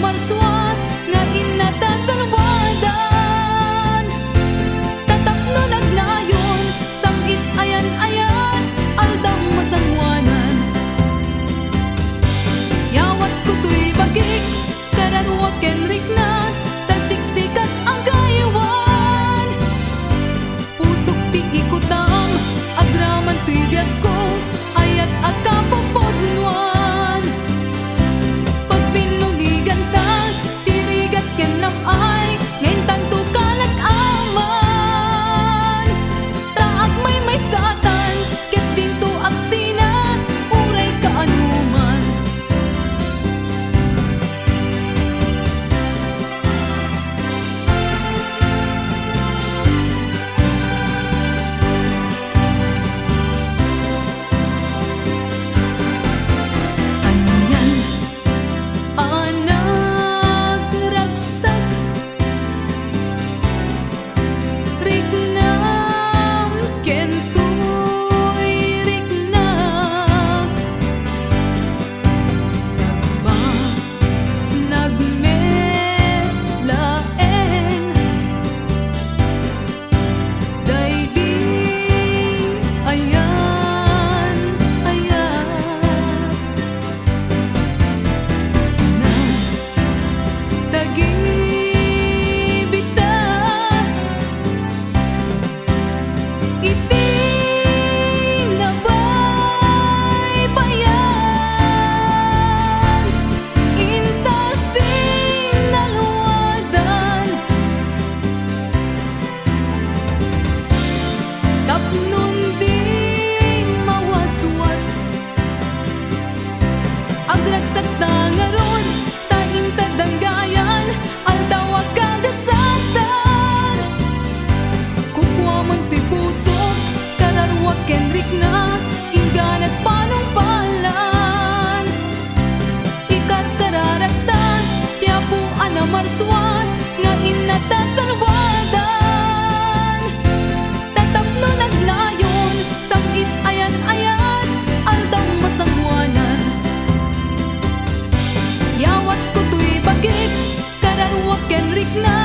marswat nga inata sa luwadan. Tatapno naglayon samgit ayan-ayan aldang masangwanan. Yawat kuto'y bagik kararwa kenrik na tasiksikat ang gayawan. Pusok ti ikutang agraman to'y biyat ko ayat akapapodnuan. Pag pinuligan ta tirigat ken namay ngayon tanto kalat aman. Taak may satan ket dinto aksina uray kaanuman. Agragsak tangaron, taing tadanggayan, aldawag kagasatan. Kukwa man ti pusok, kararwag kenrik na, ingganat panungpalan. Ikarkararagtan, tiyapuan na marswat, nga inata sa luwadan. Tatapno naglayon, samgit ayan-ayan, aldang masangwanan. Yawat kuto'y bagik kararwag kenrik na